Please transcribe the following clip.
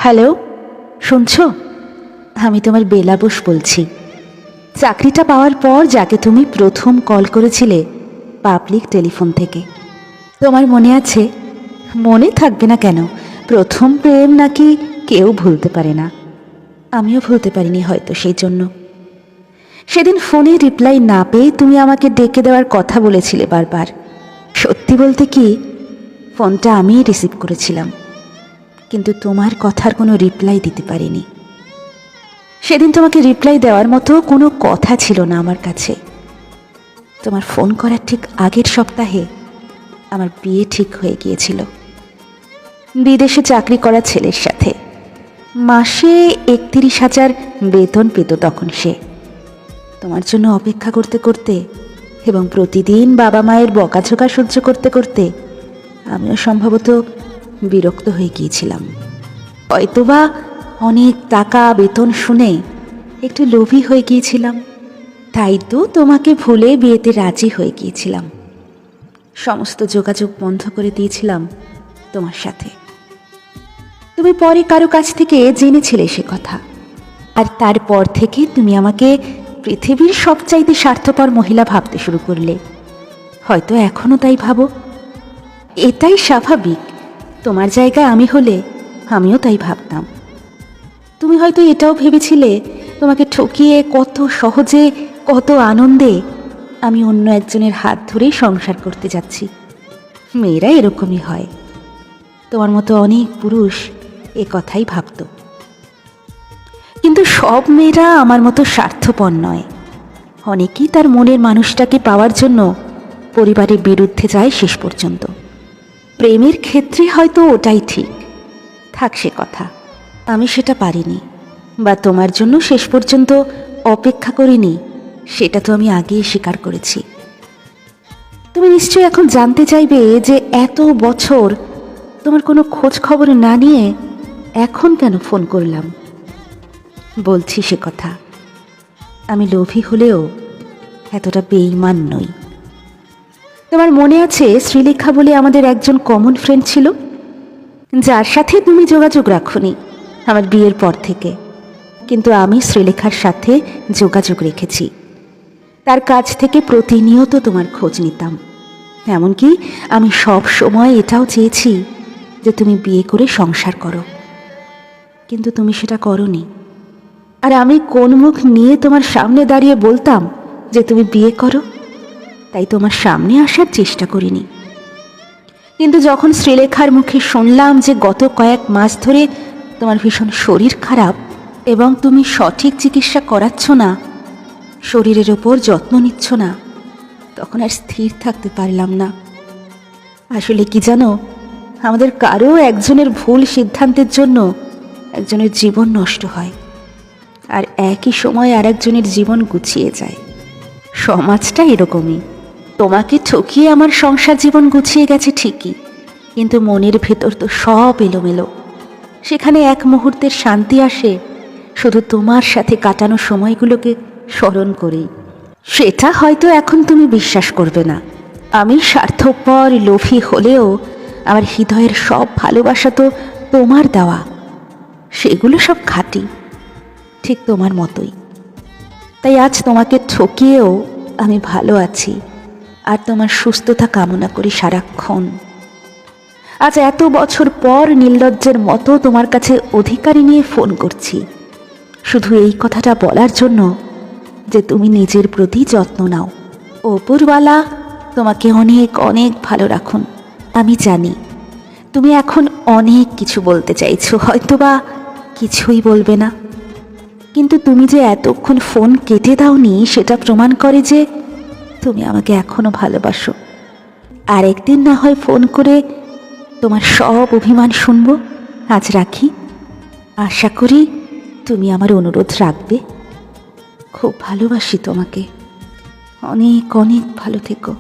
Hello, শুনছো? আমি তোমার বেলা বোস বলছি। চাকরিটা পাওয়ার পর যাকে তুমি প্রথম কল করেছিলে পাবলিক টেলিফোন থেকে, তোমার মনে আছে? মনে থাকবে না কেন? প্রথম প্রেম নাকি কেউ ভুলতে পারে না। আমিও ভুলতে পারিনি হয়তো সেই জন্য। সেদিন ফোনে রিপ্লাই না পেয়ে তুমি আমাকে ডেকে দেওয়ার কথা বলেছিলে বারবার। সত্যি বলতে কি, ফোনটা আমিই রিসিভ করেছিলাম, কিন্তু তোমার কথার কোনো রিপ্লাই দিতে পারিনি। সেদিন তোমাকে রিপ্লাই দেওয়ার মতো কোনো কথা ছিল না আমার কাছে। তোমার ফোন করার ঠিক আগের সপ্তাহে আমার বিয়ে ঠিক হয়ে গিয়েছিল, বিদেশে চাকরি করা ছেলের সাথে। মাসে 31,000 বেতন পেত তখন সে। তোমার জন্য অপেক্ষা করতে করতে এবং প্রতিদিন বাবা মায়ের বকাঝোকা সহ্য করতে করতে আমিও সম্ভবত বিরক্ত হয়ে গিয়েছিলাম। হয়তোবা অনেক টাকা বেতন শুনে একটু লোভী হয়ে গিয়েছিলাম, তাই তো তোমাকে ভুলে বিয়েতে রাজি হয়ে গিয়েছিলাম। সমস্ত যোগাযোগ বন্ধ করে দিয়েছিলাম তোমার সাথে। তুমি পরে কারো কাছ থেকে জেনেছিলে সে কথা, আর তারপর থেকে তুমি আমাকে পৃথিবীর সবচাইতে স্বার্থপর মহিলা ভাবতে শুরু করলে। হয়তো এখনও তাই ভাবো। এটাই স্বাভাবিক। তোমার জায়গায় আমি হলে আমিও তাই ভাবতাম। তুমি হয়তো এটাও ভেবেছিলে তোমাকে ঠকিয়ে কত সহজে, কত আনন্দে আমি অন্য একজনের হাত ধরেই সংসার করতে যাচ্ছি। মেয়েরা এরকমই হয়। তোমার মতো অনেক পুরুষ এ কথাই ভাবত। কিন্তু সব মেয়েরা আমার মতো স্বার্থপর নয়। অনেকেই তার মনের মানুষটাকে পাওয়ার জন্য পরিবারের বিরুদ্ধে যায় শেষ পর্যন্ত। প্রেমের ক্ষেত্রে হয়তো ওটাই ঠিক থাক, সে কথা। আমি সেটা পারিনি, বা তোমার জন্য শেষ পর্যন্ত অপেক্ষা করিনি, সেটা তো আমি আগেই স্বীকার করেছি। তুমি নিশ্চয়ই এখন জানতে চাইবে যে এত বছর তোমার কোনো খোঁজ খবর না নিয়ে এখন কেন ফোন করলাম। বলছি সে কথা, আমি লোভী হলেও এতটা বেঈমান নই। তোমার মনে আছে শ্রীলেখা বলে আমাদের একজন কমন ফ্রেন্ড ছিল, যার সাথে তুমি যোগাযোগ রাখোনি আমার বিয়ের পর থেকে? কিন্তু আমি শ্রীলেখার সাথে যোগাযোগ রেখেছি। তার কাছ থেকে প্রতিনিয়ত তোমার খোঁজ নিতাম। এমনকি আমি সব সময় এটাও চেয়েছি যে তুমি বিয়ে করে সংসার করো, কিন্তু তুমি সেটা করোনি। আর আমি কোন মুখ নিয়ে তোমার সামনে দাঁড়িয়ে বলতাম যে তুমি বিয়ে করো? তাই তোমার সামনে আসার চেষ্টা করিনি। কিন্তু যখন শ্রীলেখার মুখে শুনলাম যে গত কয়েক মাস ধরে তোমার ভীষণ শরীর খারাপ এবং তুমি সঠিক চিকিৎসা করাচ্ছ না, শরীরের ওপর যত্ন নিচ্ছ না, তখন আর স্থির থাকতে পারলাম না। আসলে কি জানো, আমাদের কারো একজনের ভুল সিদ্ধান্তের জন্য একজনের জীবন নষ্ট হয়, আর একই সময় আর একজনের জীবন গুছিয়ে যায়। সমাজটা এরকমই। তোমাকে ঠকিয়ে আমার সংসার জীবন গুছিয়ে গেছে ঠিকই, কিন্তু মনের ভেতর তো সব এলোমেলো। সেখানে এক মুহূর্তের শান্তি আসে শুধু তোমার সাথে কাটানো সময়গুলোকে স্মরণ করেই। সেটা হয়তো এখন তুমি বিশ্বাস করবে না। আমি স্বার্থপর লোভী হলেও আমার হৃদয়ের সব ভালোবাসা তো তোমার দেওয়া। সেগুলো সব খাঁটি, ঠিক তোমার মতোই। তাই আজ তোমাকে ঠকিয়েও আমি ভালো আছি, আর তোমার সুস্থতা কামনা করি সারাক্ষণ। আজ এত বছর পর নির্লজ্জের মতো তোমার কাছে অধিকারী নিয়ে ফোন করছি, শুধু এই কথাটা বলার জন্য যে তুমি নিজের প্রতি যত্ন নাও। ওপরওয়ালা তোমাকে অনেক অনেক ভালো রাখুন। আমি জানি তুমি এখন অনেক কিছু বলতে চাইছো, হয়তোবা কিছুই বলবে না, কিন্তু তুমি যে এতক্ষণ ফোন কেটে দাওনি সেটা প্রমাণ করে যে তুমি আমাকে এখনো ভালোবাসো। আর একদিন না হয় ফোন করে তোমার সব অভিমান শুনবো। আজ রাখি। আশা করি তুমি আমার অনুরোধ রাখবে। খুব ভালোবাসি তোমাকে। অনেক অনেক ভালো থেকো।